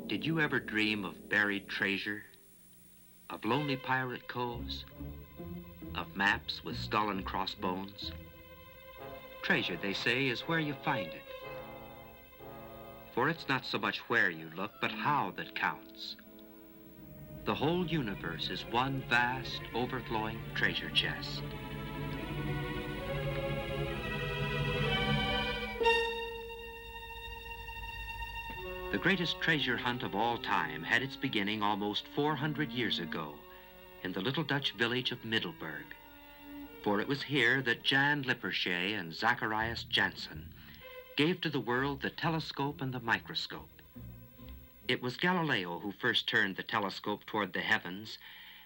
Did you ever dream of buried treasure, of lonely pirate coves, of maps with skull and crossbones? Treasure, they say, is where you find it. For it's not so much where you look, but how that counts. The whole universe is one vast, overflowing treasure chest. The greatest treasure hunt of all time had its beginning almost 400 years ago in the little Dutch village of Middelburg. For it was here that Jan Lippershey and Zacharias Janssen gave to the world the telescope and the microscope. It was Galileo who first turned the telescope toward the heavens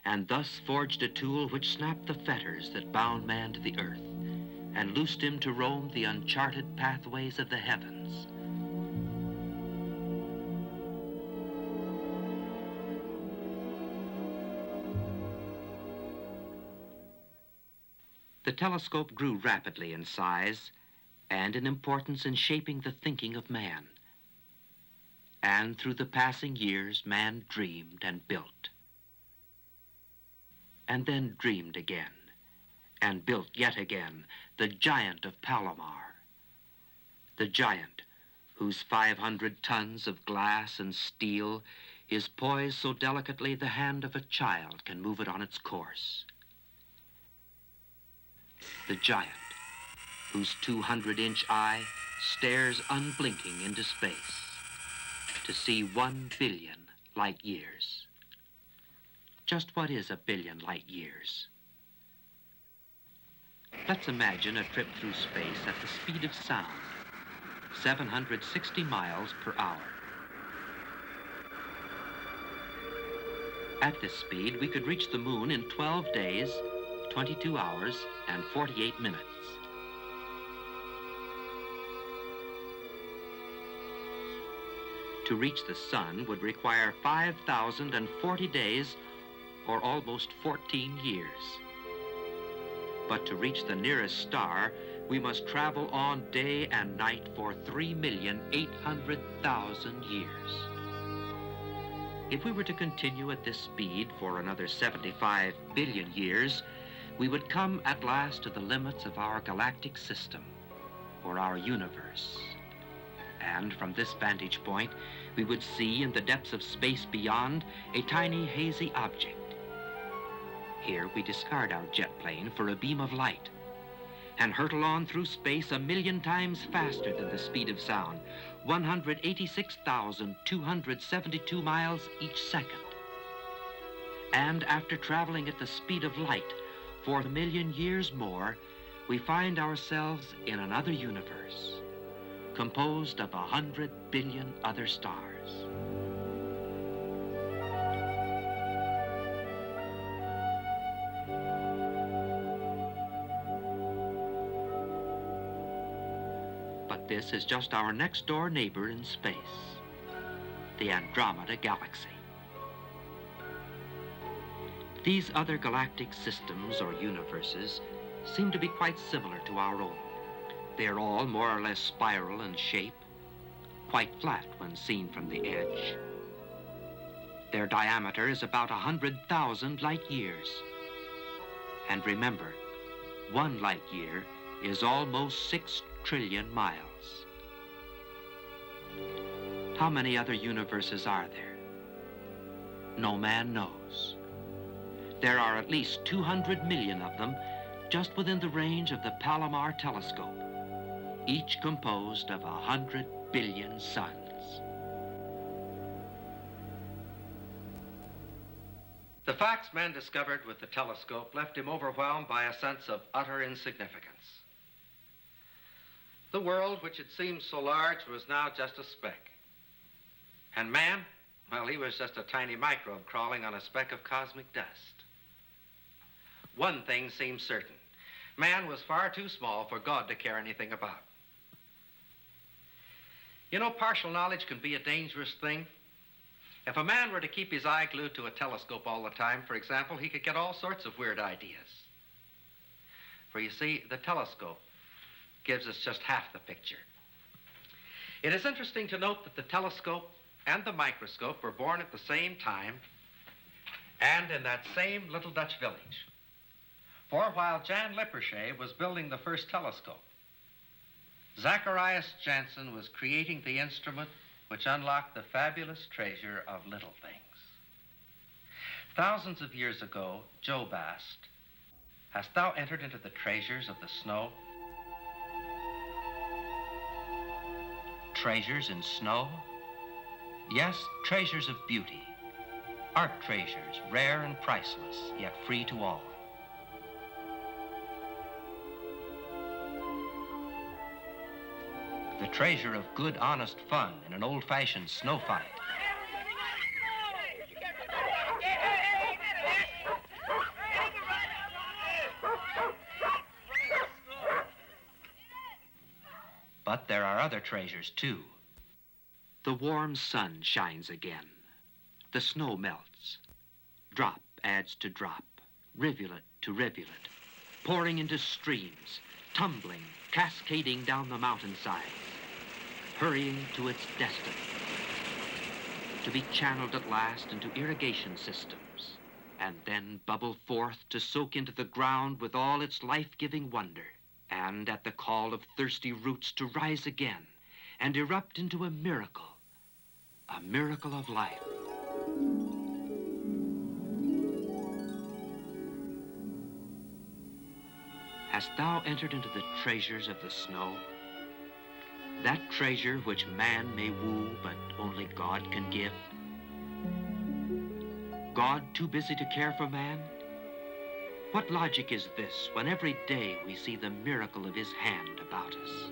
and thus forged a tool which snapped the fetters that bound man to the earth and loosed him to roam the uncharted pathways of the heavens. The telescope grew rapidly in size and in importance in shaping the thinking of man. And through the passing years, man dreamed and built. And then dreamed again, and built yet again the giant of Palomar. The giant whose 500 tons of glass and steel is poised so delicately the hand of a child can move it on its course. The giant whose 200-inch eye stares unblinking into space to see 1 billion light years. Just what is a billion light years? Let's imagine a trip through space at the speed of sound, 760 miles per hour. At this speed, we could reach the moon in 12 days, 22 hours, and 48 minutes. To reach the sun would require 5,040 days, or almost 14 years. But to reach the nearest star, we must travel on day and night for 3,800,000 years. If we were to continue at this speed for another 75 billion years, we would come at last to the limits of our galactic system, or our universe. And from this vantage point, we would see in the depths of space beyond a tiny hazy object. Here we discard our jet plane for a beam of light and hurtle on through space 1,000,000 times faster than the speed of sound, 186,272 miles each second. And after traveling at the speed of light for 1,000,000 years more, we find ourselves in another universe, composed of 100 billion other stars. But this is just our next-door neighbor in space, the Andromeda Galaxy. These other galactic systems or universes seem to be quite similar to our own. They are all more or less spiral in shape, quite flat when seen from the edge. Their diameter is about 100,000 light years. And remember, 1 light year is almost 6 trillion miles. How many other universes are there? No man knows. There are at least 200 million of them just within the range of the Palomar telescope, each composed of 100 billion suns. The facts man discovered with the telescope left him overwhelmed by a sense of utter insignificance. The world, which had seemed so large, was now just a speck. And man, well, he was just a tiny microbe crawling on a speck of cosmic dust. One thing seems certain. Man was far too small for God to care anything about. You know, partial knowledge can be a dangerous thing. If a man were to keep his eye glued to a telescope all the time, for example, he could get all sorts of weird ideas. For you see, the telescope gives us just half the picture. It is interesting to note that the telescope and the microscope were born at the same time and in that same little Dutch village. For while Jan Lippershey was building the first telescope, Zacharias Janssen was creating the instrument which unlocked the fabulous treasure of little things. Thousands of years ago, Job asked, "Hast thou entered into the treasures of the snow?" Treasures in snow? Yes, treasures of beauty. Art treasures, rare and priceless, yet free to all. The treasure of good, honest fun in an old-fashioned snow fight. But there are other treasures, too. The warm sun shines again. The snow melts. Drop adds to drop, rivulet to rivulet, pouring into streams, tumbling, cascading down the mountainsides, hurrying to its destiny, to be channeled at last into irrigation systems, and then bubble forth to soak into the ground with all its life-giving wonder, and at the call of thirsty roots to rise again and erupt into a miracle of life. Hast thou entered into the treasures of the snow? That treasure which man may woo, but only God can give? God too busy to care for man? What logic is this when every day we see the miracle of his hand about us?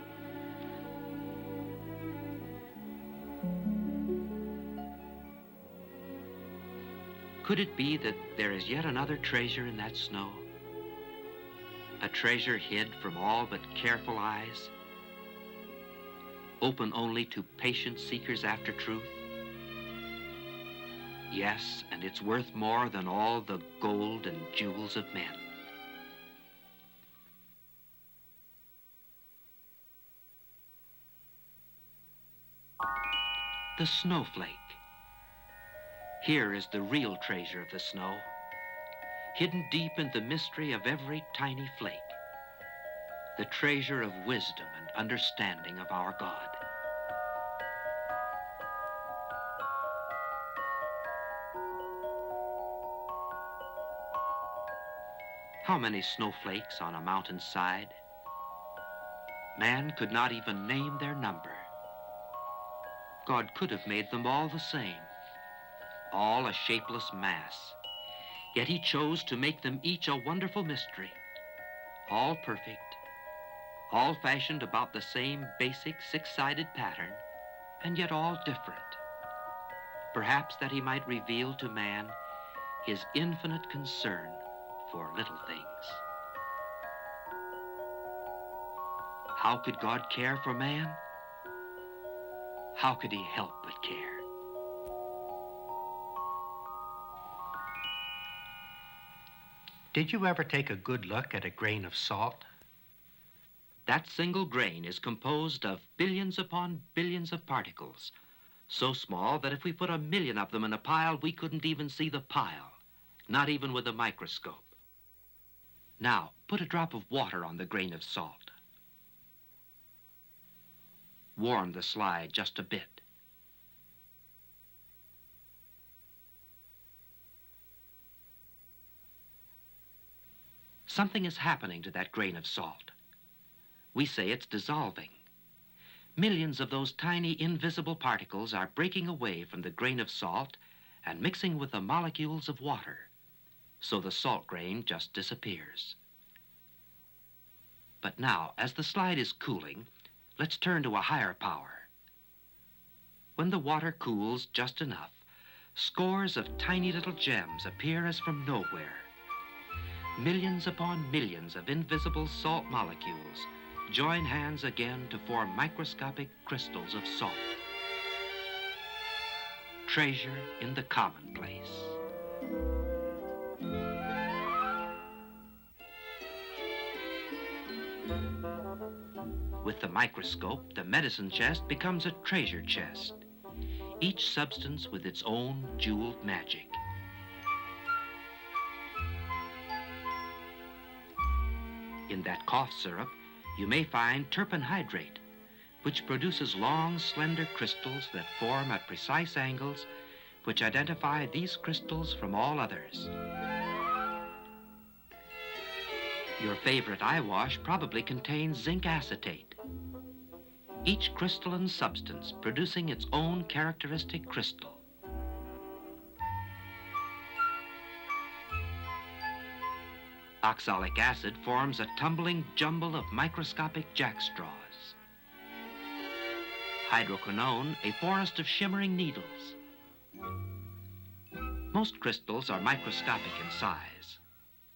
Could it be that there is yet another treasure in that snow? A treasure hid from all but careful eyes, open only to patient seekers after truth? Yes, and it's worth more than all the gold and jewels of men. The snowflake. Here is the real treasure of the snow, hidden deep in the mystery of every tiny flake, the treasure of wisdom and understanding of our God. How many snowflakes on a mountainside? Man could not even name their number. God could have made them all the same, all a shapeless mass. Yet he chose to make them each a wonderful mystery, all perfect, all fashioned about the same basic six-sided pattern, and yet all different. Perhaps that he might reveal to man his infinite concern for little things. How could God care for man? How could he help but care? Did you ever take a good look at a grain of salt? That single grain is composed of billions upon billions of particles, so small that if we put 1,000,000 of them in a pile, we couldn't even see the pile, not even with a microscope. Now, put a drop of water on the grain of salt. Warm the slide just a bit. Something is happening to that grain of salt. We say it's dissolving. Millions of those tiny invisible particles are breaking away from the grain of salt and mixing with the molecules of water, so the salt grain just disappears. But now, as the slide is cooling, let's turn to a higher power. When the water cools just enough, scores of tiny little gems appear as from nowhere. millions upon millions of invisible salt molecules join hands again to form microscopic crystals of salt. Treasure in the commonplace. With the microscope, the medicine chest becomes a treasure chest, each substance with its own jeweled magic. In that cough syrup, you may find turpin hydrate, which produces long, slender crystals that form at precise angles, which identify these crystals from all others. Your favorite eye wash probably contains zinc acetate, each crystalline substance producing its own characteristic crystal. Oxalic acid forms a tumbling jumble of microscopic jackstraws. Hydroquinone, a forest of shimmering needles. Most crystals are microscopic in size,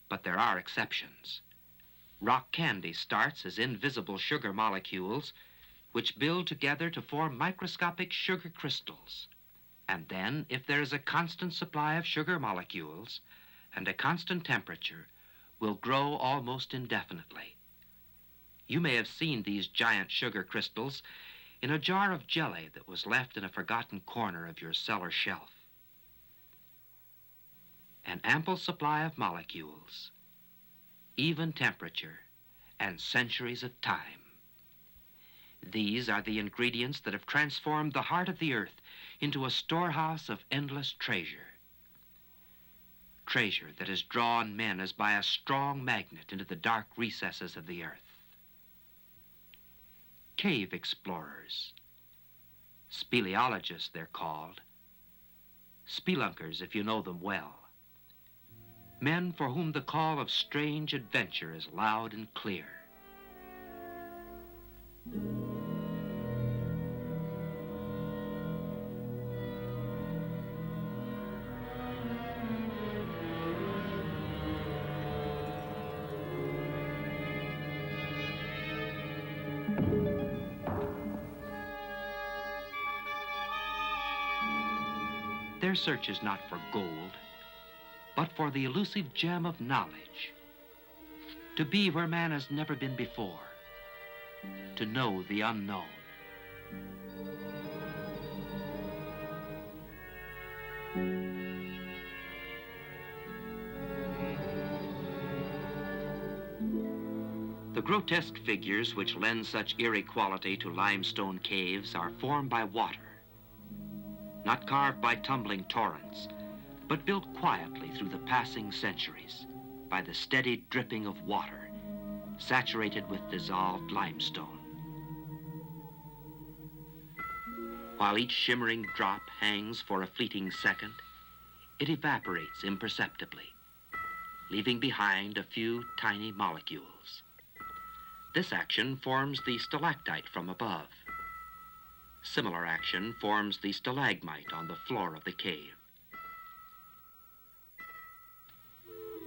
but there are exceptions. Rock candy starts as invisible sugar molecules which build together to form microscopic sugar crystals. And then, if there is a constant supply of sugar molecules and a constant temperature, will grow almost indefinitely. You may have seen these giant sugar crystals in a jar of jelly that was left in a forgotten corner of your cellar shelf. An ample supply of molecules, even temperature, and centuries of time. These are the ingredients that have transformed the heart of the earth into a storehouse of endless treasure. Treasure that has drawn men as by a strong magnet into the dark recesses of the earth. Cave explorers. Speleologists, they're called. Spelunkers, if you know them well. Men for whom the call of strange adventure is loud and clear. Their search is not for gold, but for the elusive gem of knowledge. To be where man has never been before. To know the unknown. The grotesque figures which lend such eerie quality to limestone caves are formed by water. Not carved by tumbling torrents, but built quietly through the passing centuries by the steady dripping of water, saturated with dissolved limestone. While each shimmering drop hangs for a fleeting second, it evaporates imperceptibly, leaving behind a few tiny molecules. This action forms the stalactite from above. Similar action forms the stalagmite on the floor of the cave.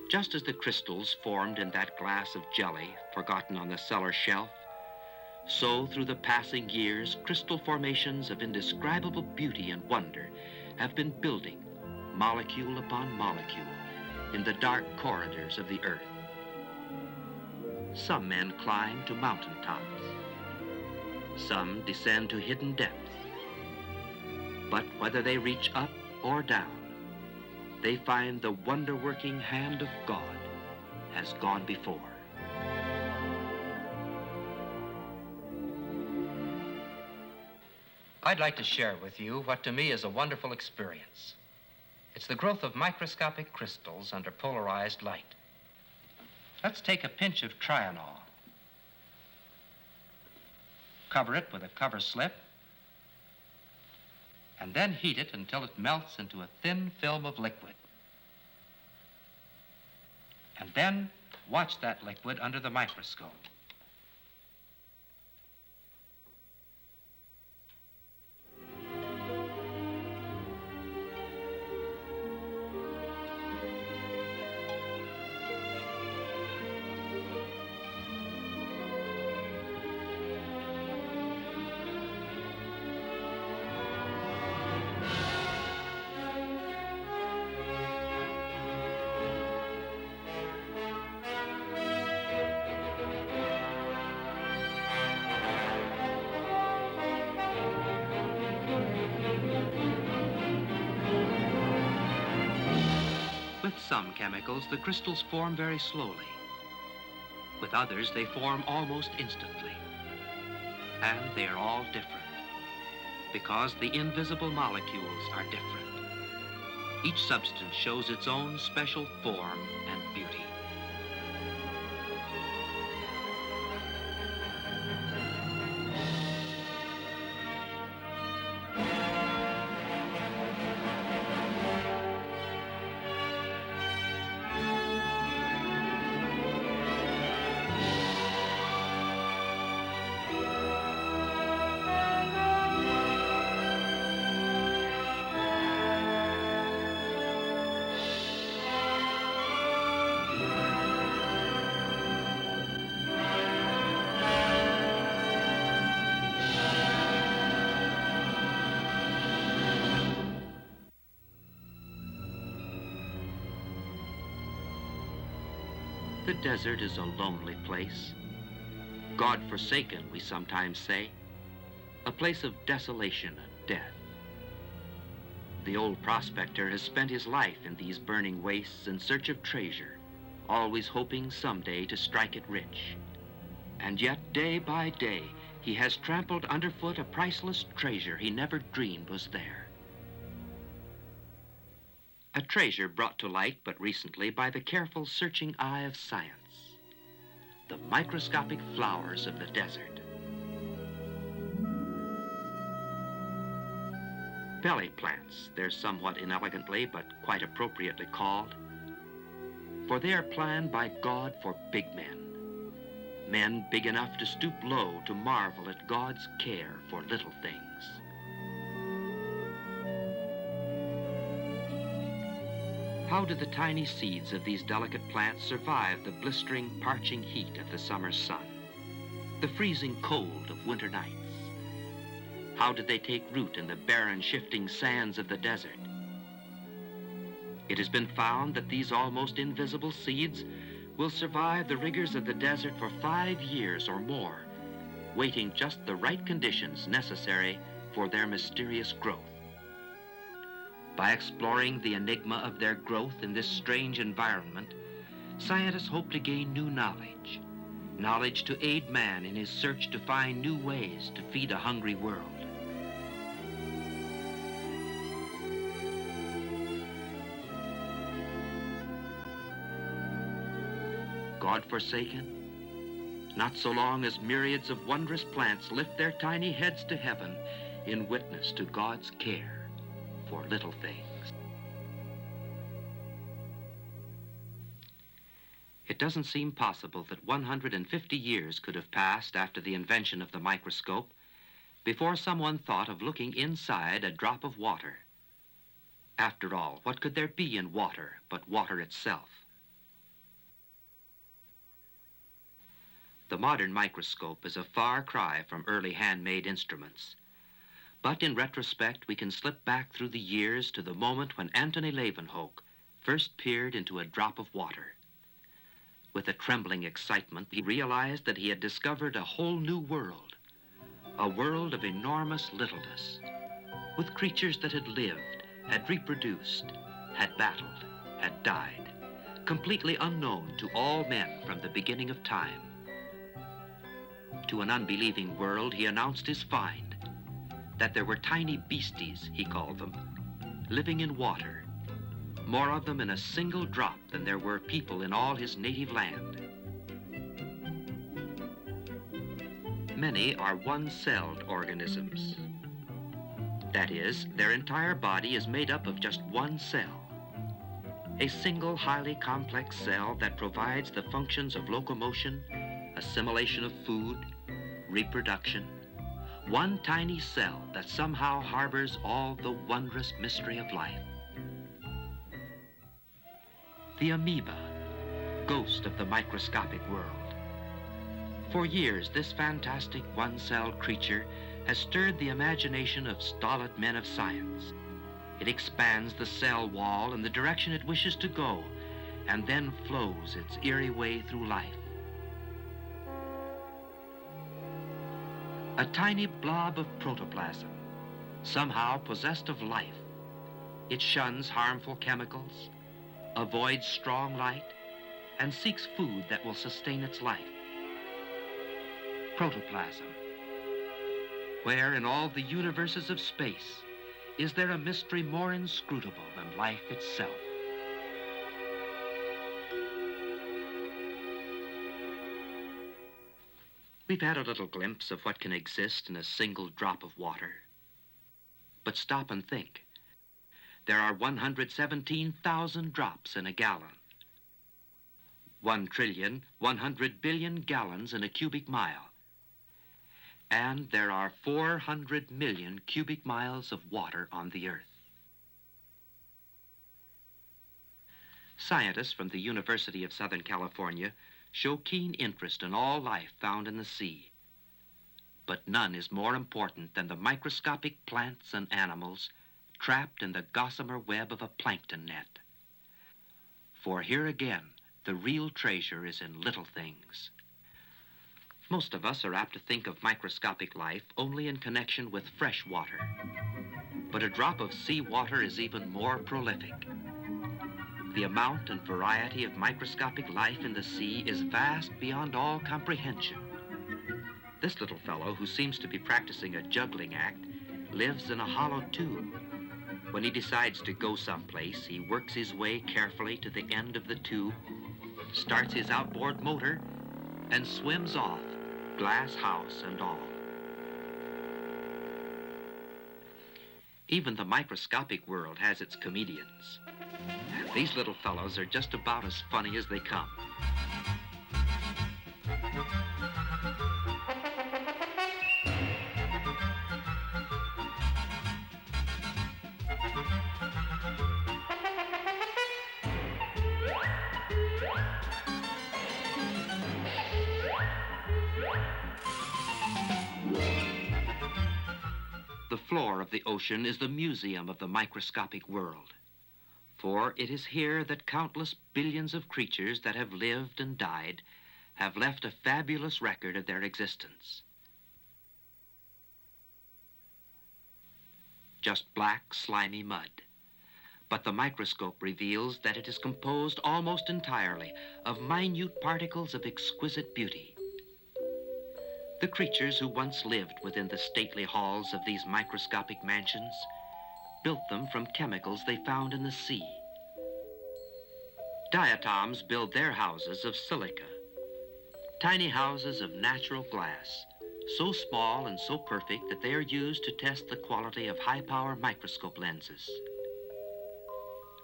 Just as the crystals formed in that glass of jelly forgotten on the cellar shelf, so through the passing years, crystal formations of indescribable beauty and wonder have been building, molecule upon molecule, in the dark corridors of the earth. Some men climb to mountaintops. Some descend to hidden depths. But whether they reach up or down, they find the wonder-working hand of God has gone before. I'd like to share with you what to me is a wonderful experience. It's the growth of microscopic crystals under polarized light. Let's take a pinch of Trianol. Cover it with a cover slip, and then heat it until it melts into a thin film of liquid. And then watch that liquid under the microscope. With some chemicals, the crystals form very slowly. With others, they form almost instantly. And they are all different, because the invisible molecules are different. Each substance shows its own special form and beauty. The desert is a lonely place. God-forsaken, we sometimes say. A place of desolation and death. The old prospector has spent his life in these burning wastes in search of treasure, always hoping someday to strike it rich. And yet, day by day, he has trampled underfoot a priceless treasure he never dreamed was there. A treasure brought to light but recently by the careful searching eye of science. The microscopic flowers of the desert. Belly plants, they're somewhat inelegantly but quite appropriately called. For they are planned by God for big men. Men big enough to stoop low to marvel at God's care for little things. How do the tiny seeds of these delicate plants survive the blistering, parching heat of the summer's sun, the freezing cold of winter nights? How did they take root in the barren, shifting sands of the desert? It has been found that these almost invisible seeds will survive the rigors of the desert for 5 years or more, waiting just the right conditions necessary for their mysterious growth. By exploring the enigma of their growth in this strange environment, scientists hope to gain new knowledge, knowledge to aid man in his search to find new ways to feed a hungry world. God-forsaken? Not so long as myriads of wondrous plants lift their tiny heads to heaven in witness to God's care for little things. It doesn't seem possible that 150 years could have passed after the invention of the microscope before someone thought of looking inside a drop of water. After all, what could there be in water but water itself? The modern microscope is a far cry from early handmade instruments. But in retrospect, we can slip back through the years to the moment when Antony Leeuwenhoek first peered into a drop of water. With a trembling excitement, he realized that he had discovered a whole new world, a world of enormous littleness, with creatures that had lived, had reproduced, had battled, had died, completely unknown to all men from the beginning of time. To an unbelieving world, he announced his find, that there were tiny beasties, he called them, living in water, more of them in a single drop than there were people in all his native land. Many are one-celled organisms. That is, their entire body is made up of just one cell, a single highly complex cell that provides the functions of locomotion, assimilation of food, reproduction. One tiny cell that somehow harbors all the wondrous mystery of life. The amoeba, ghost of the microscopic world. For years, this fantastic one-celled creature has stirred the imagination of stolid men of science. It expands the cell wall in the direction it wishes to go, and then flows its eerie way through life. A tiny blob of protoplasm, somehow possessed of life. It shuns harmful chemicals. avoids strong light, and seeks food that will sustain its life. Protoplasm. Where in all the universes of space is there a mystery more inscrutable than life itself? We've had a little glimpse of what can exist in a single drop of water. But stop and think. There are 117,000 drops in a gallon. 1,100,000,000,000 gallons in a cubic mile. And there are 400 million cubic miles of water on the Earth. Scientists from the University of Southern California show keen interest in all life found in the sea. But none is more important than the microscopic plants and animals trapped in the gossamer web of a plankton net. For here again, the real treasure is in little things. Most of us are apt to think of microscopic life only in connection with fresh water. But a drop of seawater is even more prolific. The amount and variety of microscopic life in the sea is vast beyond all comprehension. This little fellow, who seems to be practicing a juggling act, lives in a hollow tube. When he decides to go someplace, he works his way carefully to the end of the tube, starts his outboard motor, and swims off, glass house and all. Even the microscopic world has its comedians. And these little fellows are just about as funny as they come. The floor of the ocean is the museum of the microscopic world. For it is here that countless billions of creatures that have lived and died have left a fabulous record of their existence. Just black, slimy mud. But the microscope reveals that it is composed almost entirely of minute particles of exquisite beauty. The creatures who once lived within the stately halls of these microscopic mansions built them from chemicals they found in the sea. Diatoms build their houses of silica, tiny houses of natural glass, so small and so perfect that they are used to test the quality of high-power microscope lenses.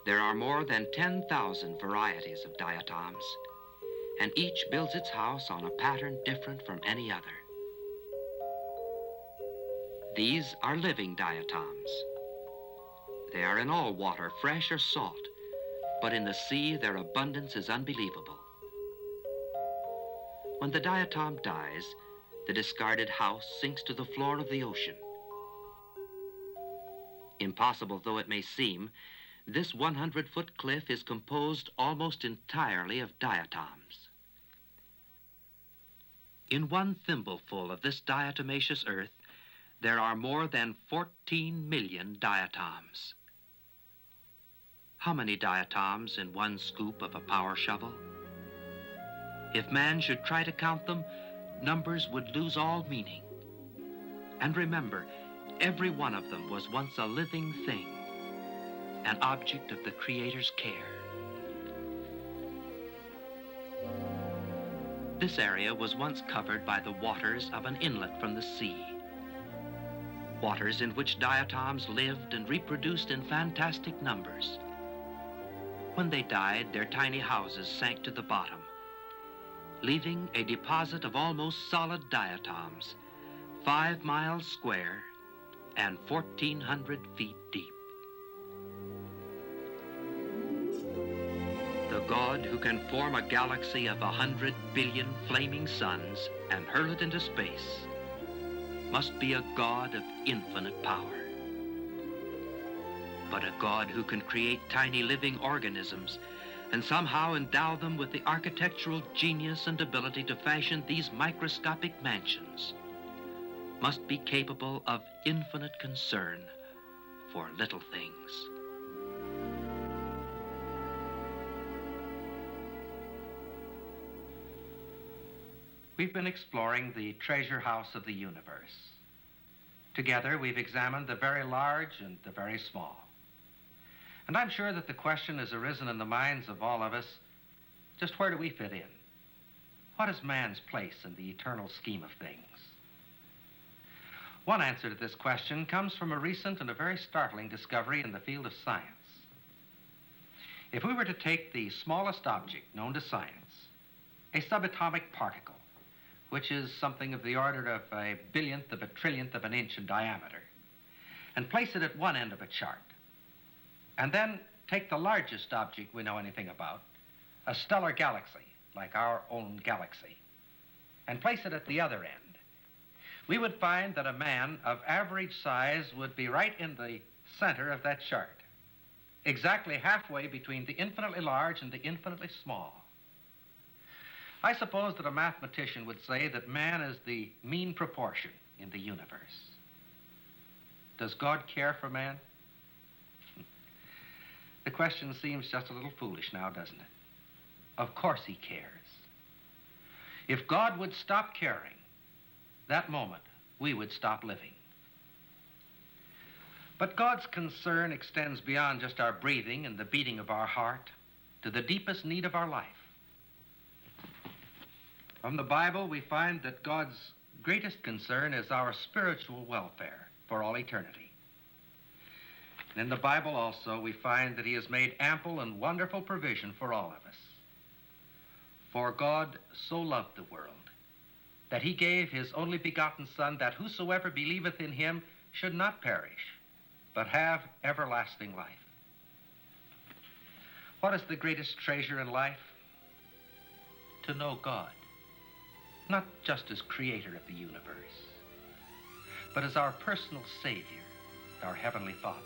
There are more than 10,000 varieties of diatoms, and each builds its house on a pattern different from any other. These are living diatoms. They are in all water, fresh or salt, but in the sea their abundance is unbelievable. When the diatom dies, the discarded house sinks to the floor of the ocean. Impossible though it may seem, this 100-foot cliff is composed almost entirely of diatoms. In one thimbleful of this diatomaceous earth, there are more than 14 million diatoms. How many diatoms in one scoop of a power shovel? If man should try to count them, numbers would lose all meaning. And remember, every one of them was once a living thing, an object of the Creator's care. This area was once covered by the waters of an inlet from the sea. Waters in which diatoms lived and reproduced in fantastic numbers. When they died, their tiny houses sank to the bottom, leaving a deposit of almost solid diatoms, 5 miles square and 1,400 feet deep. The God who can form a galaxy of 100 billion flaming suns and hurl it into space must be a God of infinite power. But a God who can create tiny living organisms and somehow endow them with the architectural genius and ability to fashion these microscopic mansions must be capable of infinite concern for little things. we've been exploring the treasure house of the universe. Together, we've examined the very large and the very small. And I'm sure that the question has arisen in the minds of all of us, just where do we fit in? What is man's place in the eternal scheme of things? One answer to this question comes from a recent and a very startling discovery in the field of science. If we were to take the smallest object known to science, a subatomic particle, which is something of the order of a billionth of a trillionth of an inch in diameter, and place it at one end of a chart, and then take the largest object we know anything about, a stellar galaxy, like our own galaxy, and place it at the other end, we would find that a man of average size would be right in the center of that chart, exactly halfway between the infinitely large and the infinitely small. I suppose that a mathematician would say that man is the mean proportion in the universe. Does God care for man? The question seems just a little foolish now, doesn't it? Of course he cares. If God would stop caring, that moment we would stop living. But God's concern extends beyond just our breathing and the beating of our heart to the deepest need of our life. From the Bible, we find that God's greatest concern is our spiritual welfare for all eternity. And in the Bible also, we find that he has made ample and wonderful provision for all of us. For God so loved the world that he gave his only begotten Son, that whosoever believeth in him should not perish, but have everlasting life. What is the greatest treasure in life? To know God. Not just as creator of the universe, but as our personal Savior, our Heavenly Father.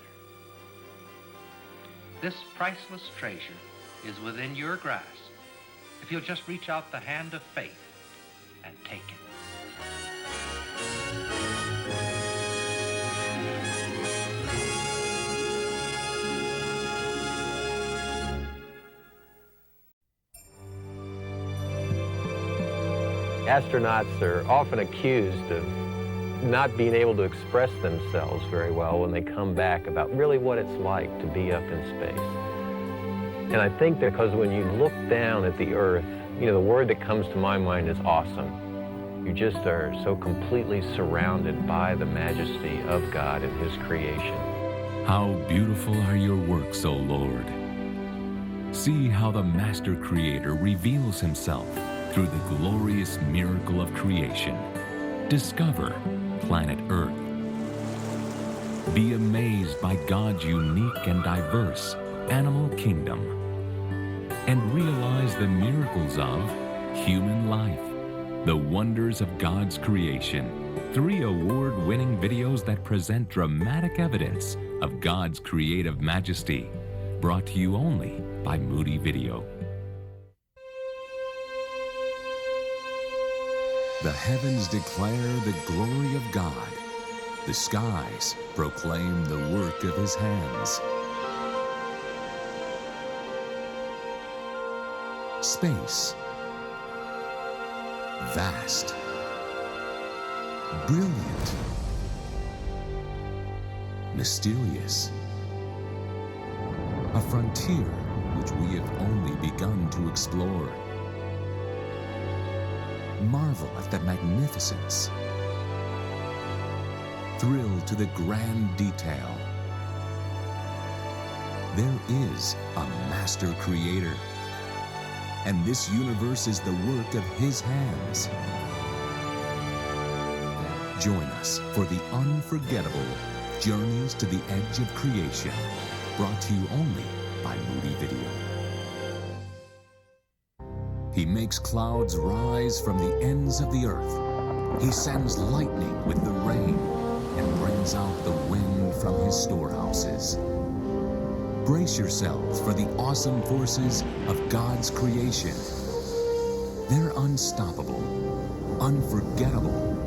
This priceless treasure is within your grasp if you'll just reach out the hand of faith and take it. Astronauts are often accused of not being able to express themselves very well when they come back about really what it's like to be up in space. And I think that because when you look down at the Earth, you know, the word that comes to my mind is awesome. You just are so completely surrounded by the majesty of God and his creation. How beautiful are your works, O Lord. See how the Master Creator reveals himself through the glorious miracle of creation. Discover planet Earth. Be amazed by God's unique and diverse animal kingdom. And realize the miracles of human life, the wonders of God's creation. 3 award-winning videos that present dramatic evidence of God's creative majesty. Brought to you only by Moody Video. The heavens declare the glory of God. The skies proclaim the work of his hands. Space. Vast. Brilliant. Mysterious. A frontier which we have only begun to explore. Marvel at the magnificence. Thrill to the grand detail. There is a master creator, and this universe is the work of his hands. Join us for the unforgettable Journeys to the Edge of Creation, brought to you only by Moody Video. He makes clouds rise from the ends of the earth. He sends lightning with the rain and brings out the wind from his storehouses. Brace yourselves for the awesome forces of God's creation. They're unstoppable, unforgettable,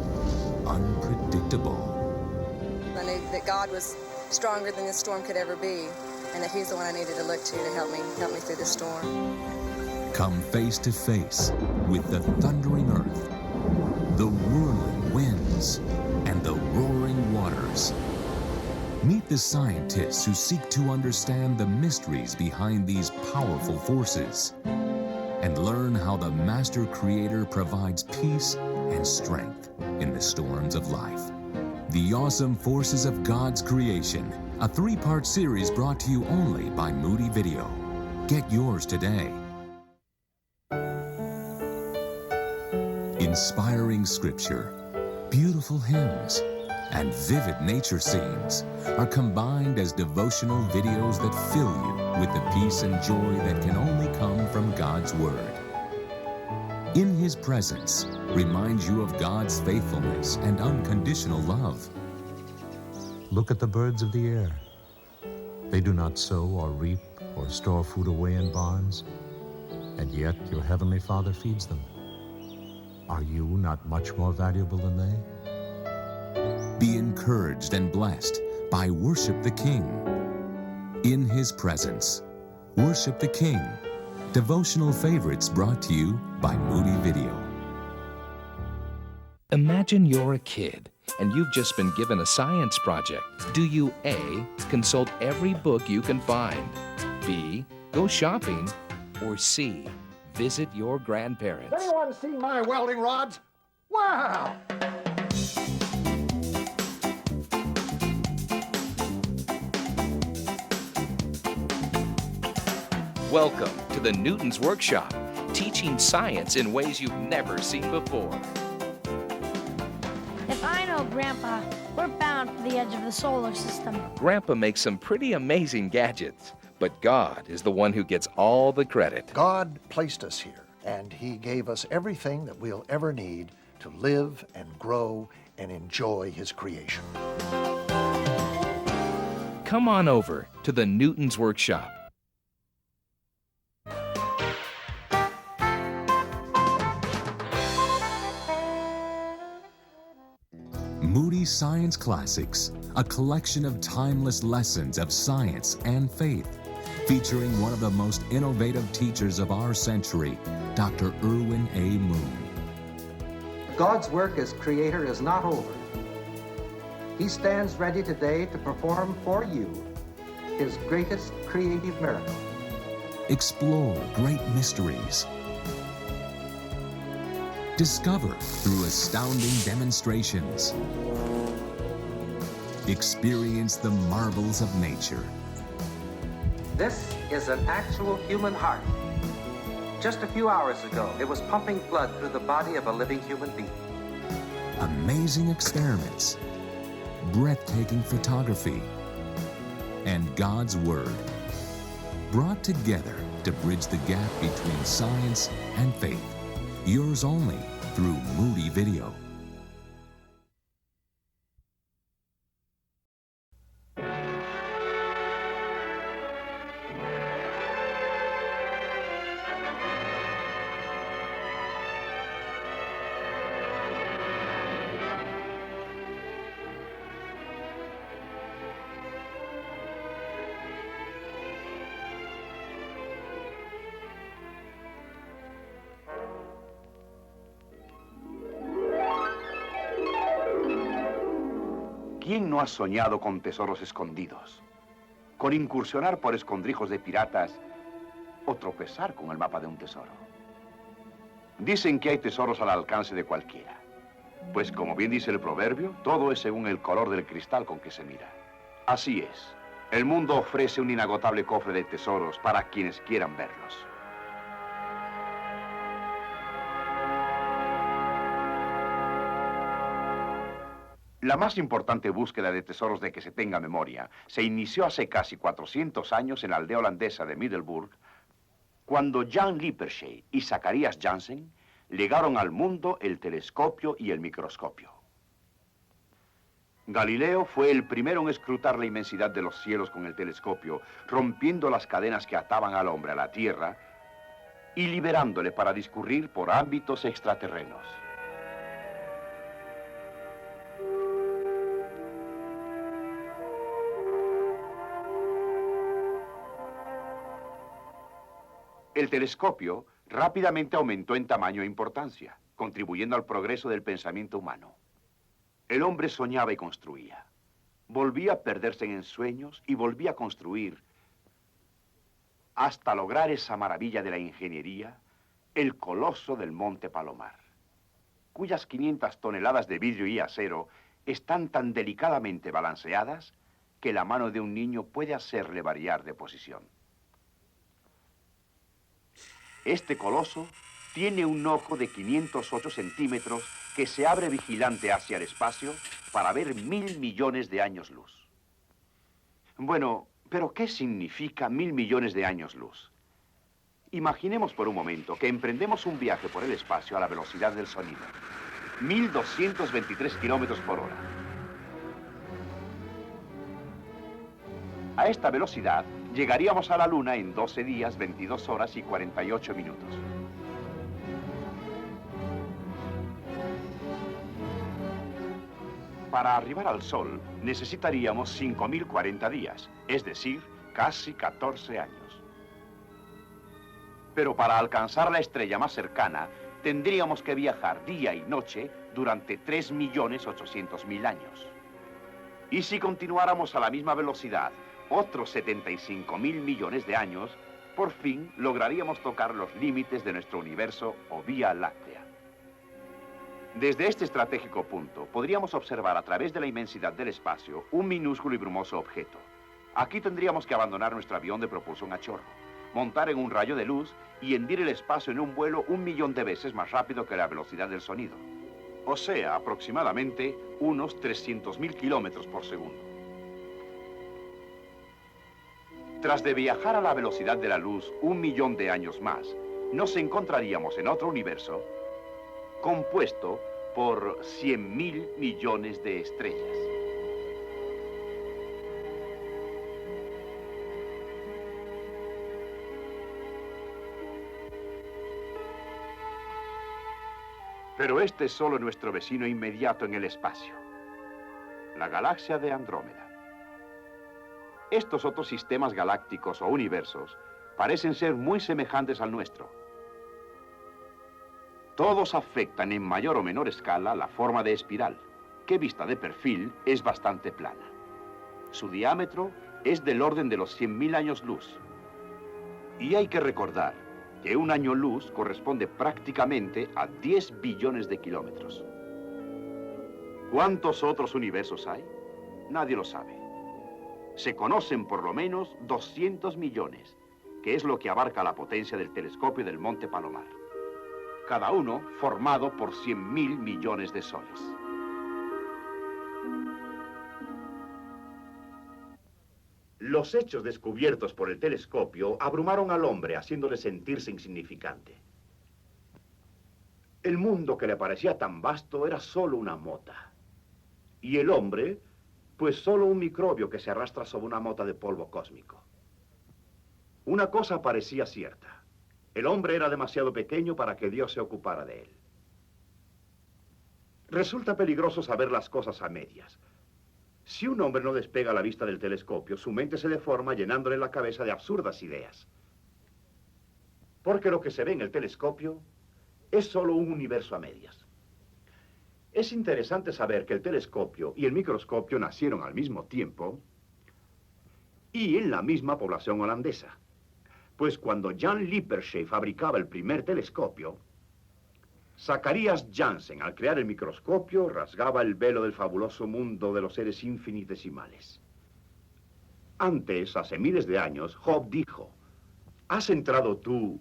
unpredictable. I knew that God was stronger than this storm could ever be, and that he's the one I needed to look to help me through the storm. Come face to face with the thundering earth the whirling winds, and the roaring waters. Meet the scientists who seek to understand the mysteries behind these powerful forces and learn how the Master Creator provides peace and strength in the storms of life. The Awesome Forces of God's Creation, a 3-part series brought to you only by Moody Video. Get yours today. Inspiring scripture, beautiful hymns, and vivid nature scenes are combined as devotional videos that fill you with the peace and joy that can only come from God's Word. In His presence reminds you of God's faithfulness and unconditional love. Look at the birds of the air. They do not sow or reap or store food away in barns, and yet your heavenly Father feeds them. Are you not much more valuable than they? Be encouraged and blessed by Worship the King. In His presence, Worship the King. Devotional favorites brought to you by Moody Video. Imagine you're a kid and you've just been given a science project. Do you A, consult every book you can find, B, go shopping, or C, visit your grandparents? Anyone see my welding rods? Wow! Welcome to the Newton's Workshop, teaching science in ways you've never seen before. If I know, Grandpa, we're bound for the edge of the solar system. Grandpa makes some pretty amazing gadgets, but God is the one who gets all the credit. God placed us here, and He gave us everything that we'll ever need to live and grow and enjoy His creation. Come on over to the Newton's Workshop. Moody Science Classics, a collection of timeless lessons of science and faith, featuring one of the most innovative teachers of our century, Dr. Irwin A. Moon. God's work as creator is not over. He stands ready today to perform for you His greatest creative miracle. Explore great mysteries. Discover through astounding demonstrations. Experience the marvels of nature. This is an actual human heart. Just a few hours ago, it was pumping blood through the body of a living human being. Amazing experiments, breathtaking photography, and God's Word, brought together to bridge the gap between science and faith. Yours only through Moody Video. ¿Quién no ha soñado con tesoros escondidos? Con incursionar por escondrijos de piratas o tropezar con el mapa de un tesoro. Dicen que hay tesoros al alcance de cualquiera. Pues como bien dice el proverbio, todo es según el color del cristal con que se mira. Así es. El mundo ofrece un inagotable cofre de tesoros para quienes quieran verlos. La más importante búsqueda de tesoros de que se tenga memoria se inició hace casi 400 años en la aldea holandesa de Middelburg, cuando Jan Lippershey y Zacharias Janssen legaron al mundo el telescopio y el microscopio. Galileo fue el primero en escrutar la inmensidad de los cielos con el telescopio, rompiendo las cadenas que ataban al hombre a la Tierra y liberándole para discurrir por ámbitos extraterrenos. El telescopio rápidamente aumentó en tamaño e importancia. contribuyendo al progreso del pensamiento humano. El hombre soñaba y construía. Volvía a perderse en sueños y volvía a construir hasta lograr esa maravilla de la ingeniería, el coloso del Monte Palomar, cuyas 500 toneladas de vidrio y acero están tan delicadamente balanceadas que la mano de un niño puede hacerle variar de posición. Este coloso tiene un ojo de 508 centímetros que se abre vigilante hacia el espacio para ver 1.000 millones de años luz. Bueno, pero ¿qué significa 1.000 millones de años luz? Imaginemos por un momento que emprendemos un viaje por el espacio a la velocidad del sonido, 1.223 kilómetros por hora. A esta velocidad llegaríamos a la Luna en 12 días, 22 horas y 48 minutos. Para arribar al Sol necesitaríamos 5.040 días, es decir, casi 14 años. Pero para alcanzar la estrella más cercana, tendríamos que viajar día y noche durante 3.800.000 años. Y si continuáramos a la misma velocidad, otros 75.000 millones de años, por fin lograríamos tocar los límites de nuestro universo o Vía Láctea. Desde este estratégico punto, podríamos observar a través de la inmensidad del espacio un minúsculo y brumoso objeto. Aquí tendríamos que abandonar nuestro avión de propulsión a chorro, montar en un rayo de luz y hendir el espacio en un vuelo 1.000.000 de veces más rápido que la velocidad del sonido. O sea, aproximadamente unos 300.000 kilómetros por segundo. Tras de viajar a la velocidad de la luz 1.000.000 de años más, nos encontraríamos en otro universo compuesto por 100.000 millones de estrellas. Pero este es solo nuestro vecino inmediato en el espacio, la galaxia de Andrómeda. Estos otros sistemas galácticos o universos parecen ser muy semejantes al nuestro. Todos afectan en mayor o menor escala la forma de espiral, que vista de perfil es bastante plana. Su diámetro es del orden de los 100.000 años luz. Y hay que recordar que un año luz corresponde prácticamente a 10 billones de kilómetros. ¿Cuántos otros universos hay? Nadie lo sabe. Se conocen por lo menos 200 millones, que es lo que abarca la potencia del telescopio del Monte Palomar. Cada uno formado por 100.000 millones de soles. Los hechos descubiertos por el telescopio abrumaron al hombre, haciéndole sentirse insignificante. El mundo que le parecía tan vasto era solo una mota. Y el hombre, pues solo un microbio que se arrastra sobre una mota de polvo cósmico. Una cosa parecía cierta. El hombre era demasiado pequeño para que Dios se ocupara de él. Resulta peligroso saber las cosas a medias. Si un hombre no despega la vista del telescopio, su mente se deforma llenándole la cabeza de absurdas ideas. Porque lo que se ve en el telescopio es solo un universo a medias. Es interesante saber que el telescopio y el microscopio nacieron al mismo tiempo y en la misma población holandesa. Pues cuando Jan Lippershey fabricaba el primer telescopio, Zacharias Janssen, al crear el microscopio, rasgaba el velo del fabuloso mundo de los seres infinitesimales. Antes, hace miles de años, Job dijo, ¿has entrado tú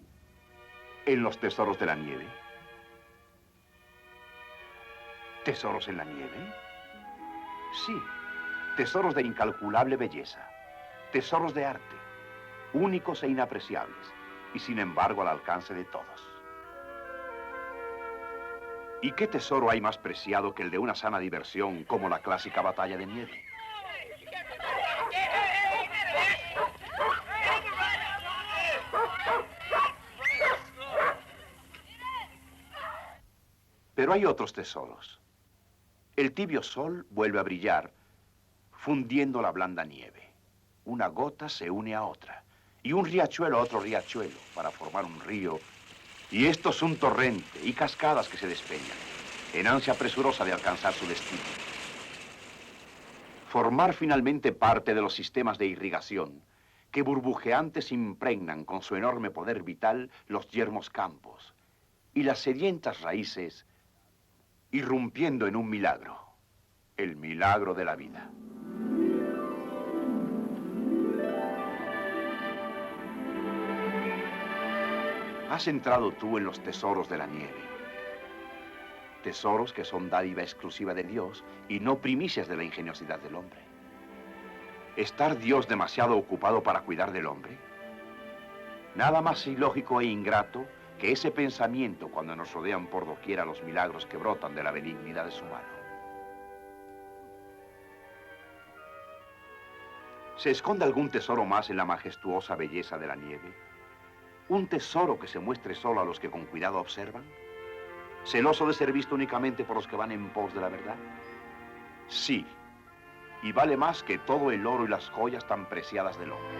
en los tesoros de la nieve? ¿Tesoros en la nieve? Sí, tesoros de incalculable belleza, tesoros de arte, únicos e inapreciables, y sin embargo al alcance de todos. ¿Y qué tesoro hay más preciado que el de una sana diversión como la clásica batalla de nieve? Pero hay otros tesoros. El tibio sol vuelve a brillar, fundiendo la blanda nieve. Una gota se une a otra, y un riachuelo a otro riachuelo, para formar un río Y esto es un torrente y cascadas que se despeñan, en ansia presurosa de alcanzar su destino. Formar finalmente parte de los sistemas de irrigación que burbujeantes impregnan con su enorme poder vital los yermos campos y las sedientas raíces, irrumpiendo en un milagro, el milagro de la vida. Has entrado tú en los tesoros de la nieve. Tesoros que son dádiva exclusiva de Dios y no primicias de la ingeniosidad del hombre. ¿Estar Dios demasiado ocupado para cuidar del hombre? Nada más ilógico e ingrato que ese pensamiento cuando nos rodean por doquiera los milagros que brotan de la benignidad de su mano. ¿Se esconde algún tesoro más en la majestuosa belleza de la nieve? ¿Un tesoro que se muestre solo a los que con cuidado observan? ¿Celoso de ser visto únicamente por los que van en pos de la verdad? Sí, y vale más que todo el oro y las joyas tan preciadas del hombre.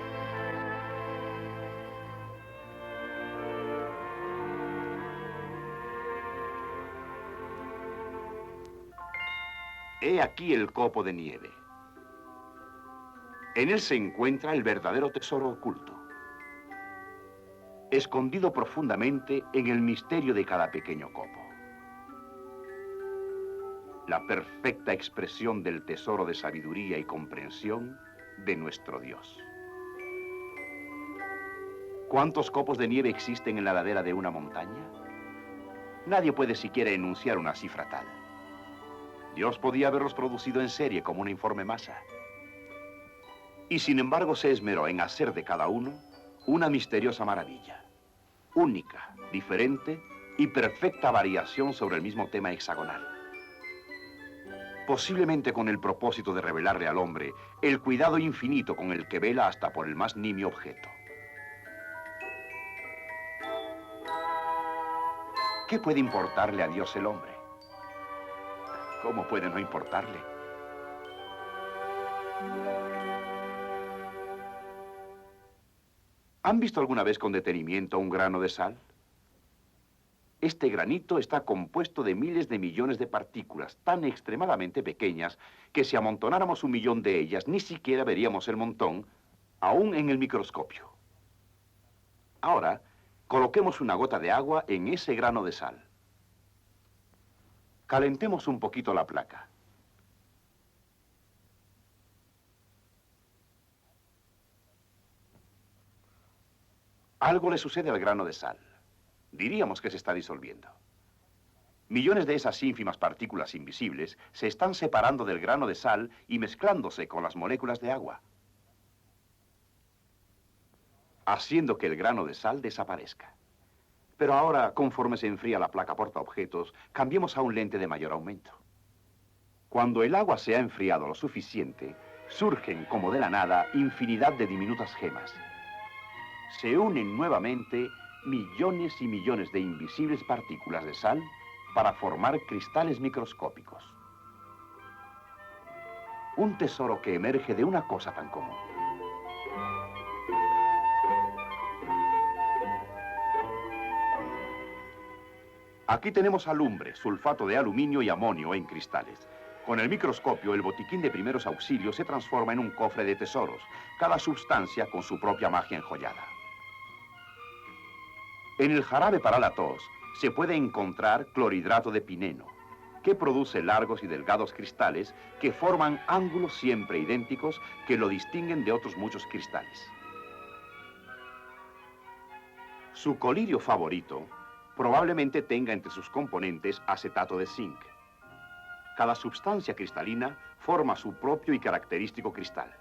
He aquí el copo de nieve. En él se encuentra el verdadero tesoro oculto, escondido profundamente en el misterio de cada pequeño copo. La perfecta expresión del tesoro de sabiduría y comprensión de nuestro Dios. ¿Cuántos copos de nieve existen en la ladera de una montaña? Nadie puede siquiera enunciar una cifra tal. Dios podía haberlos producido en serie como una informe masa. Y sin embargo se esmeró en hacer de cada uno una misteriosa maravilla, única, diferente y perfecta variación sobre el mismo tema hexagonal. Posiblemente con el propósito de revelarle al hombre el cuidado infinito con el que vela hasta por el más nimio objeto. ¿Qué puede importarle a Dios el hombre? ¿Cómo puede no importarle? ¿Han visto alguna vez con detenimiento un grano de sal? Este granito está compuesto de miles de millones de partículas tan extremadamente pequeñas que si amontonáramos 1 millón de ellas ni siquiera veríamos el montón, aún en el microscopio. Ahora, coloquemos una gota de agua en ese grano de sal. Calentemos un poquito la placa. Algo le sucede al grano de sal. Diríamos que se está disolviendo. Millones de esas ínfimas partículas invisibles se están separando del grano de sal y mezclándose con las moléculas de agua, haciendo que el grano de sal desaparezca. Pero ahora, conforme se enfría la placa portaobjetos, cambiemos a un lente de mayor aumento. Cuando el agua se ha enfriado lo suficiente, surgen, como de la nada, infinidad de diminutas gemas. Se unen nuevamente millones y millones de invisibles partículas de sal para formar cristales microscópicos. Un tesoro que emerge de una cosa tan común. Aquí tenemos alumbre, sulfato de aluminio y amonio en cristales. Con el microscopio, el botiquín de primeros auxilios se transforma en un cofre de tesoros, cada sustancia con su propia magia enjollada. En el jarabe para la tos se puede encontrar clorhidrato de pineno, que produce largos y delgados cristales que forman ángulos siempre idénticos que lo distinguen de otros muchos cristales. Su colirio favorito probablemente tenga entre sus componentes acetato de zinc. Cada sustancia cristalina forma su propio y característico cristal.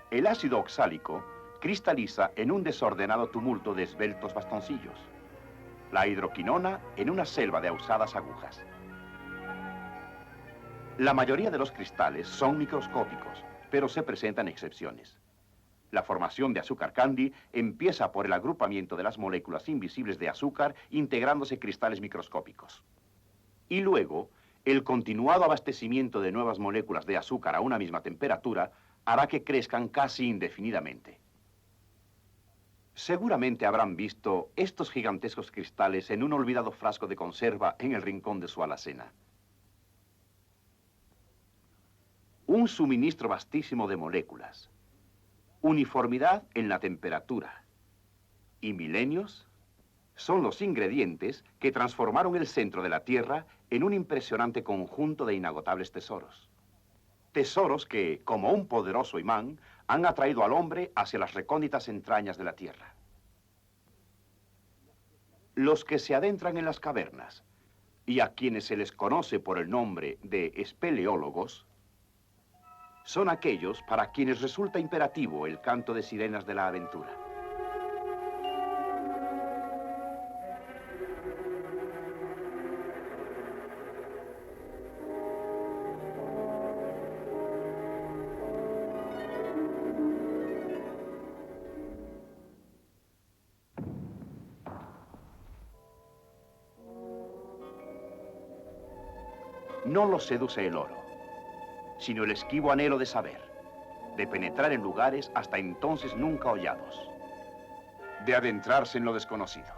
El ácido oxálico cristaliza en un desordenado tumulto de esbeltos bastoncillos. La hidroquinona en una selva de ahusadas agujas. La mayoría de los cristales son microscópicos, pero se presentan excepciones. La formación de azúcar candy empieza por el agrupamiento de las moléculas invisibles de azúcar integrándose cristales microscópicos. Y luego, el continuado abastecimiento de nuevas moléculas de azúcar a una misma temperatura hará que crezcan casi indefinidamente. Seguramente habrán visto estos gigantescos cristales en un olvidado frasco de conserva en el rincón de su alacena. Un suministro vastísimo de moléculas, uniformidad en la temperatura y milenios son los ingredientes que transformaron el centro de la Tierra en un impresionante conjunto de inagotables tesoros. Tesoros que, como un poderoso imán, han atraído al hombre hacia las recónditas entrañas de la Tierra. Los que se adentran en las cavernas y a quienes se les conoce por el nombre de espeleólogos, son aquellos para quienes resulta imperativo el canto de sirenas de la aventura. No los seduce el oro, sino el esquivo anhelo de saber, de penetrar en lugares hasta entonces nunca hollados, de adentrarse en lo desconocido.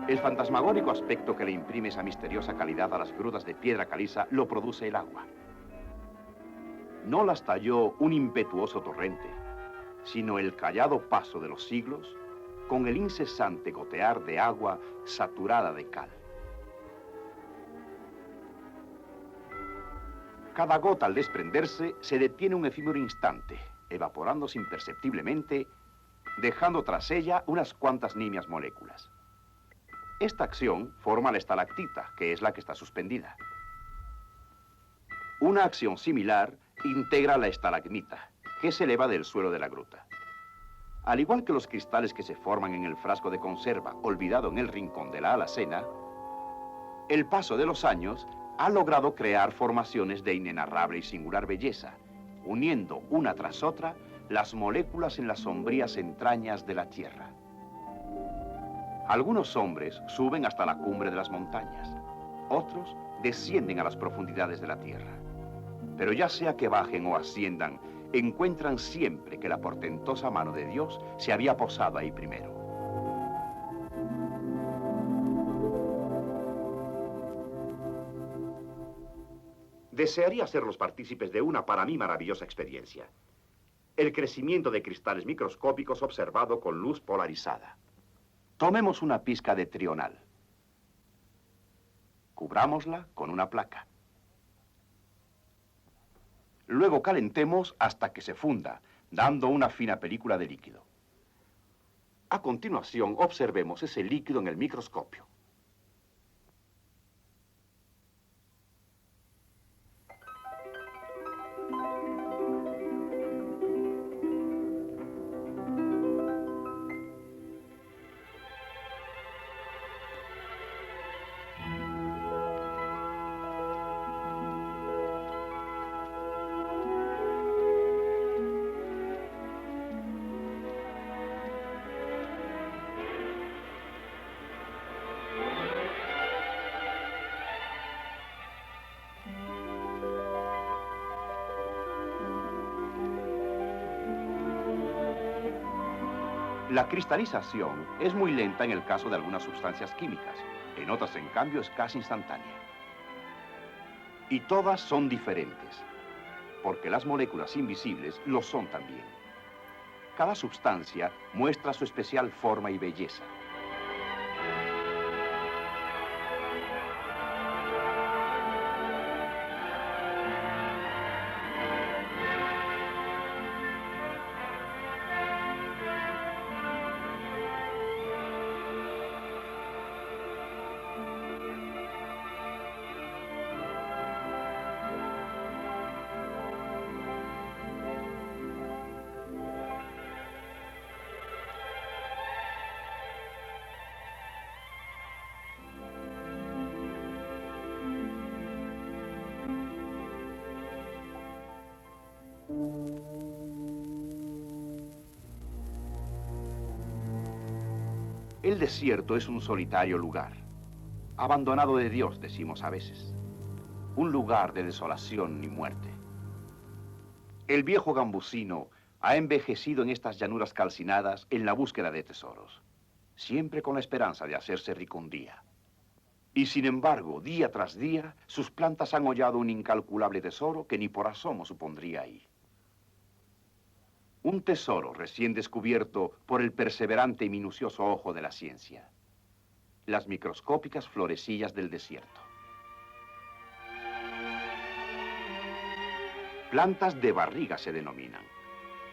El fantasmagórico aspecto que le imprime esa misteriosa calidad a las grutas de piedra caliza lo produce el agua. No las talló un impetuoso torrente, sino el callado paso de los siglos con el incesante gotear de agua saturada de cal. Cada gota al desprenderse se detiene un efímero instante, evaporándose imperceptiblemente, dejando tras ella unas cuantas nimias moléculas. Esta acción forma la estalactita, que es la que está suspendida. Una acción similar integra la estalagmita, que se eleva del suelo de la gruta. Al igual que los cristales que se forman en el frasco de conserva olvidado en el rincón de la alacena, el paso de los años ha logrado crear formaciones de inenarrable y singular belleza, uniendo una tras otra las moléculas en las sombrías entrañas de la tierra. Algunos hombres suben hasta la cumbre de las montañas, otros descienden a las profundidades de la tierra. Pero ya sea que bajen o asciendan, encuentran siempre que la portentosa mano de Dios se había posado ahí primero. Desearía ser los partícipes de una para mí maravillosa experiencia. El crecimiento de cristales microscópicos observado con luz polarizada. Tomemos una pizca de trional. Cubrámosla con una placa. Luego calentemos hasta que se funda, dando una fina película de líquido. A continuación, observemos ese líquido en el microscopio. La cristalización es muy lenta en el caso de algunas sustancias químicas, en otras, en cambio, es casi instantánea. Y todas son diferentes, porque las moléculas invisibles lo son también. Cada sustancia muestra su especial forma y belleza. El desierto es un solitario lugar. Abandonado de Dios, decimos a veces. Un lugar de desolación y muerte. El viejo gambusino ha envejecido en estas llanuras calcinadas en la búsqueda de tesoros, siempre con la esperanza de hacerse rico un día. Y sin embargo, día tras día, sus plantas han hollado un incalculable tesoro que ni por asomo supondría ahí. Un tesoro recién descubierto por el perseverante y minucioso ojo de la ciencia. Las microscópicas florecillas del desierto. Plantas de barriga se denominan.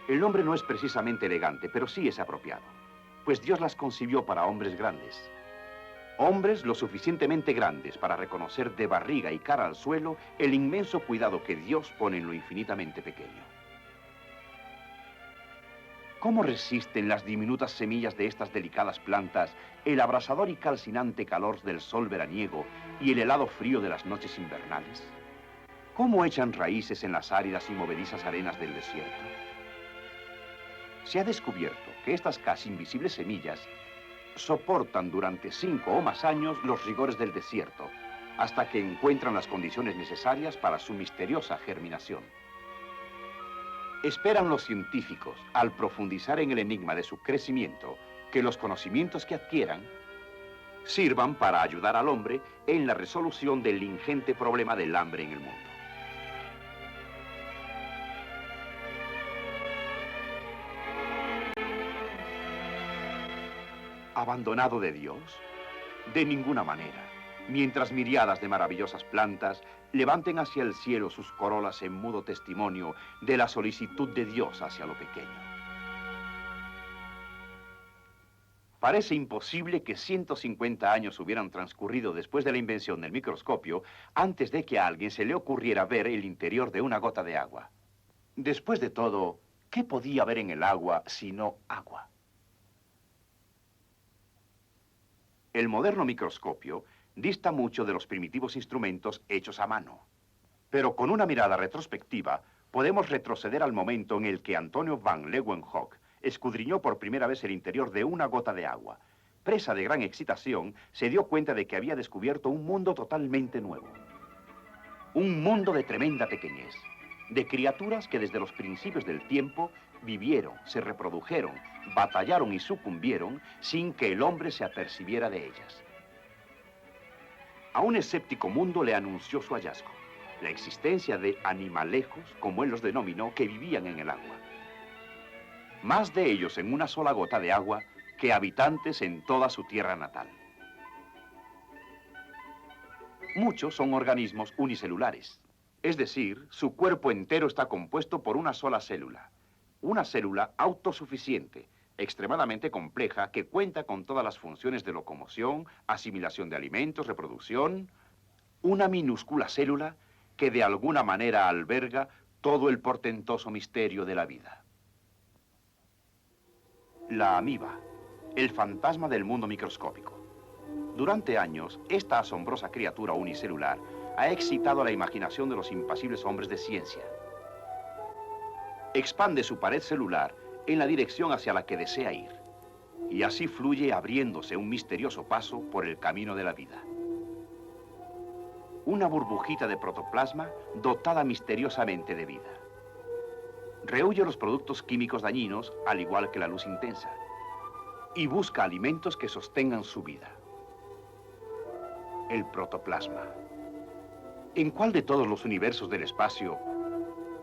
El nombre no es precisamente elegante, pero sí es apropiado, pues Dios las concibió para hombres grandes. Hombres lo suficientemente grandes para reconocer de barriga y cara al suelo el inmenso cuidado que Dios pone en lo infinitamente pequeño. ¿Cómo resisten las diminutas semillas de estas delicadas plantas el abrasador y calcinante calor del sol veraniego y el helado frío de las noches invernales? ¿Cómo echan raíces en las áridas y movedizas arenas del desierto? Se ha descubierto que estas casi invisibles semillas soportan durante 5 o más años los rigores del desierto, hasta que encuentran las condiciones necesarias para su misteriosa germinación. Esperan los científicos, al profundizar en el enigma de su crecimiento, que los conocimientos que adquieran sirvan para ayudar al hombre en la resolución del ingente problema del hambre en el mundo. ¿Abandonado de Dios? De ninguna manera. Mientras miriadas de maravillosas plantas levanten hacia el cielo sus corolas en mudo testimonio de la solicitud de Dios hacia lo pequeño. Parece imposible que 150 años hubieran transcurrido después de la invención del microscopio antes de que a alguien se le ocurriera ver el interior de una gota de agua. Después de todo, ¿qué podía haber en el agua sino agua? El moderno microscopio dista mucho de los primitivos instrumentos hechos a mano. Pero con una mirada retrospectiva, podemos retroceder al momento en el que Antonio van Leeuwenhoek escudriñó por primera vez el interior de una gota de agua. Presa de gran excitación, se dio cuenta de que había descubierto un mundo totalmente nuevo. Un mundo de tremenda pequeñez, de criaturas que desde los principios del tiempo vivieron, se reprodujeron, batallaron y sucumbieron sin que el hombre se apercibiera de ellas. A un escéptico mundo le anunció su hallazgo, la existencia de animalejos, como él los denominó, que vivían en el agua. Más de ellos en una sola gota de agua que habitantes en toda su tierra natal. Muchos son organismos unicelulares, es decir, su cuerpo entero está compuesto por una sola célula. Una célula autosuficiente, extremadamente compleja, que cuenta con todas las funciones de locomoción, asimilación de alimentos, reproducción. Una minúscula célula que de alguna manera alberga todo el portentoso misterio de la vida. La amiba, el fantasma del mundo microscópico. Durante años, esta asombrosa criatura unicelular ha excitado la imaginación de los impasibles hombres de ciencia. Expande su pared celular en la dirección hacia la que desea ir, y así fluye abriéndose un misterioso paso por el camino de la vida. Una burbujita de protoplasma dotada misteriosamente de vida. Rehúye los productos químicos dañinos, al igual que la luz intensa, y busca alimentos que sostengan su vida. El protoplasma. ¿En cuál de todos los universos del espacio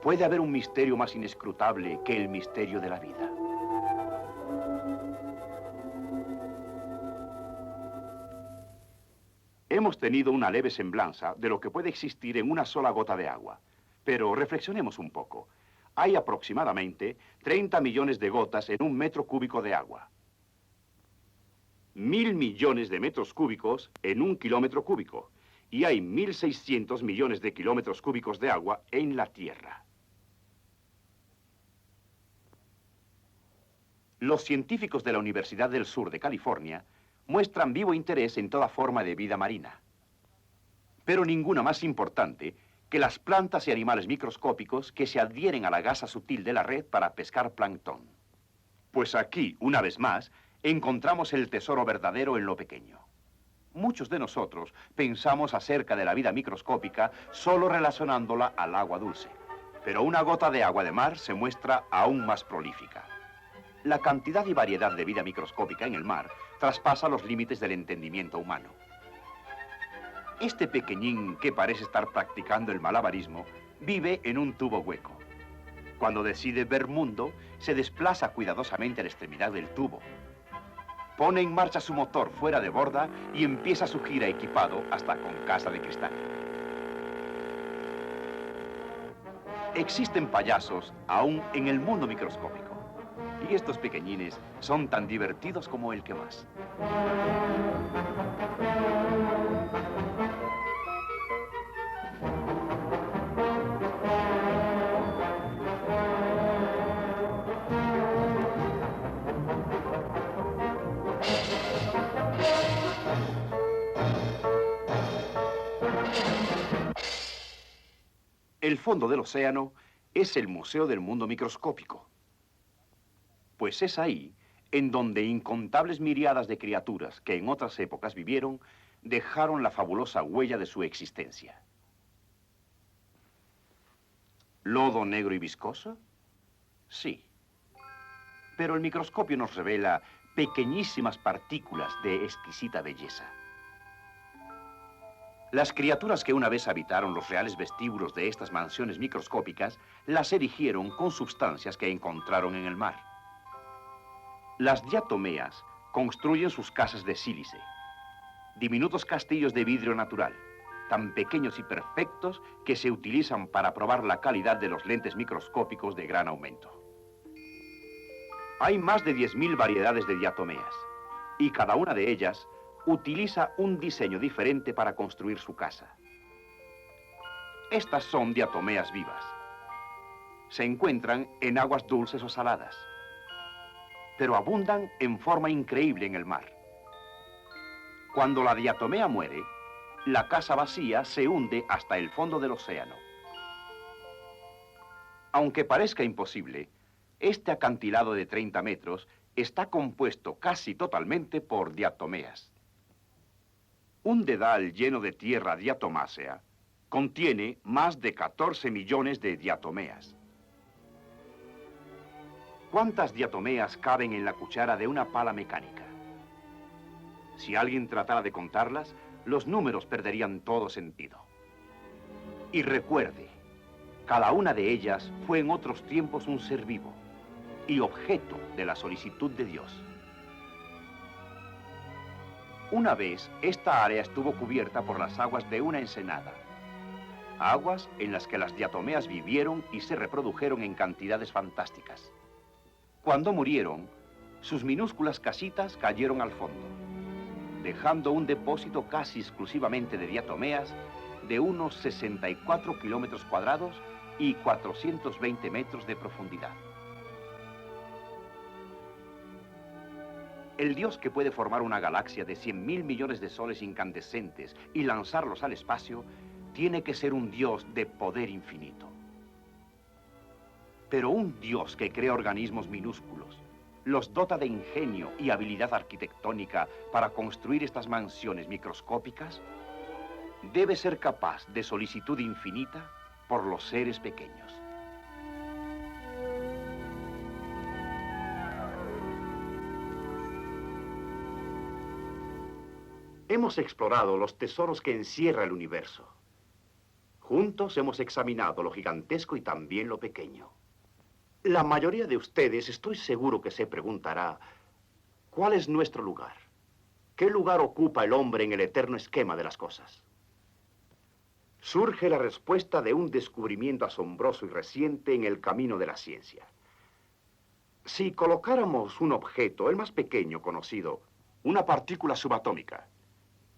puede haber un misterio más inescrutable que el misterio de la vida? Hemos tenido una leve semblanza de lo que puede existir en una sola gota de agua, pero reflexionemos un poco. Hay aproximadamente 30 millones de gotas en 1 metro cúbico de agua. 1.000 millones de metros cúbicos en 1 kilómetro cúbico. Y hay 1.600 millones de kilómetros cúbicos de agua en la Tierra. Los científicos de la Universidad del Sur de California muestran vivo interés en toda forma de vida marina. Pero ninguna más importante que las plantas y animales microscópicos que se adhieren a la gasa sutil de la red para pescar plancton. Pues aquí, una vez más, encontramos el tesoro verdadero en lo pequeño. Muchos de nosotros pensamos acerca de la vida microscópica solo relacionándola al agua dulce. Pero una gota de agua de mar se muestra aún más prolífica. La cantidad y variedad de vida microscópica en el mar traspasa los límites del entendimiento humano. Este pequeñín que parece estar practicando el malabarismo vive en un tubo hueco. Cuando decide ver mundo, se desplaza cuidadosamente a la extremidad del tubo. Pone en marcha su motor fuera de borda y empieza su gira equipado hasta con casa de cristal. Existen payasos aún en el mundo microscópico. Y estos pequeñines son tan divertidos como el que más. El fondo del océano es el museo del mundo microscópico. Pues es ahí en donde incontables miriadas de criaturas que en otras épocas vivieron dejaron la fabulosa huella de su existencia. ¿Lodo negro y viscoso? Sí. Pero el microscopio nos revela pequeñísimas partículas de exquisita belleza. Las criaturas que una vez habitaron los reales vestíbulos de estas mansiones microscópicas las erigieron con sustancias que encontraron en el mar. Las diatomeas construyen sus casas de sílice, diminutos castillos de vidrio natural, tan pequeños y perfectos que se utilizan para probar la calidad de los lentes microscópicos de gran aumento. Hay más de 10.000 variedades de diatomeas, y cada una de ellas utiliza un diseño diferente para construir su casa. Estas son diatomeas vivas. Se encuentran en aguas dulces o saladas, pero abundan en forma increíble en el mar. Cuando la diatomea muere, la casa vacía se hunde hasta el fondo del océano. Aunque parezca imposible, este acantilado de 30 metros está compuesto casi totalmente por diatomeas. Un dedal lleno de tierra diatomácea contiene más de 14 millones de diatomeas. ¿Cuántas diatomeas caben en la cuchara de una pala mecánica? Si alguien tratara de contarlas, los números perderían todo sentido. Y recuerde, cada una de ellas fue en otros tiempos un ser vivo y objeto de la solicitud de Dios. Una vez, esta área estuvo cubierta por las aguas de una ensenada. Aguas en las que las diatomeas vivieron y se reprodujeron en cantidades fantásticas. Cuando murieron, sus minúsculas casitas cayeron al fondo, dejando un depósito casi exclusivamente de diatomeas de unos 64 kilómetros cuadrados y 420 metros de profundidad. El Dios que puede formar una galaxia de 100.000 millones de soles incandescentes y lanzarlos al espacio, tiene que ser un Dios de poder infinito. Pero un Dios que crea organismos minúsculos, los dota de ingenio y habilidad arquitectónica para construir estas mansiones microscópicas, debe ser capaz de solicitud infinita por los seres pequeños. Hemos explorado los tesoros que encierra el universo. Juntos hemos examinado lo gigantesco y también lo pequeño. La mayoría de ustedes, estoy seguro que se preguntará, ¿cuál es nuestro lugar? ¿Qué lugar ocupa el hombre en el eterno esquema de las cosas? Surge la respuesta de un descubrimiento asombroso y reciente en el camino de la ciencia. Si colocáramos un objeto, el más pequeño conocido, una partícula subatómica,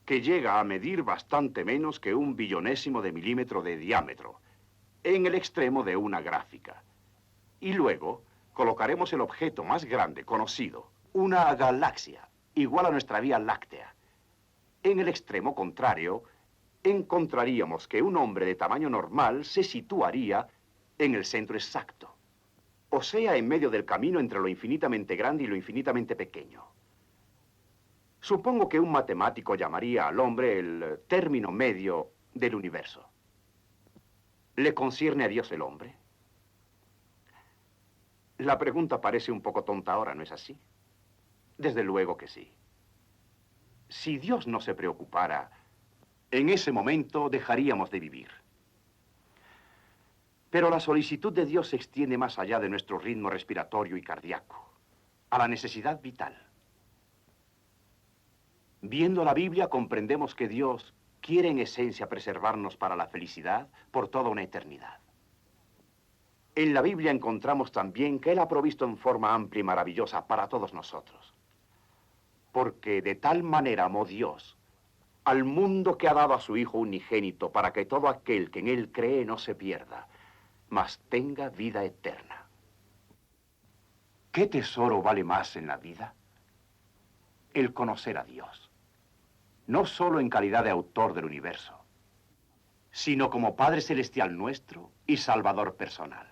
que llega a medir bastante menos que 1 billonésimo de milímetro de diámetro, en el extremo de una gráfica. Y luego colocaremos el objeto más grande conocido, una galaxia, igual a nuestra Vía Láctea. En el extremo contrario, encontraríamos que un hombre de tamaño normal se situaría en el centro exacto, o sea, en medio del camino entre lo infinitamente grande y lo infinitamente pequeño. Supongo que un matemático llamaría al hombre el término medio del universo. ¿Le concierne a Dios el hombre? La pregunta parece un poco tonta ahora, ¿no es así? Desde luego que sí. Si Dios no se preocupara, en ese momento dejaríamos de vivir. Pero la solicitud de Dios se extiende más allá de nuestro ritmo respiratorio y cardíaco, a la necesidad vital. Viendo la Biblia comprendemos que Dios quiere en esencia preservarnos para la felicidad por toda una eternidad. En la Biblia encontramos también que Él ha provisto en forma amplia y maravillosa para todos nosotros. Porque de tal manera amó Dios al mundo que ha dado a su Hijo unigénito para que todo aquel que en Él cree no se pierda, mas tenga vida eterna. ¿Qué tesoro vale más en la vida? El conocer a Dios. No solo en calidad de autor del universo, sino como Padre Celestial nuestro y Salvador personal.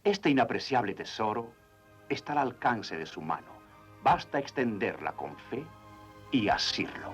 Este inapreciable tesoro está al alcance de su mano. Basta extenderla con fe y asirlo.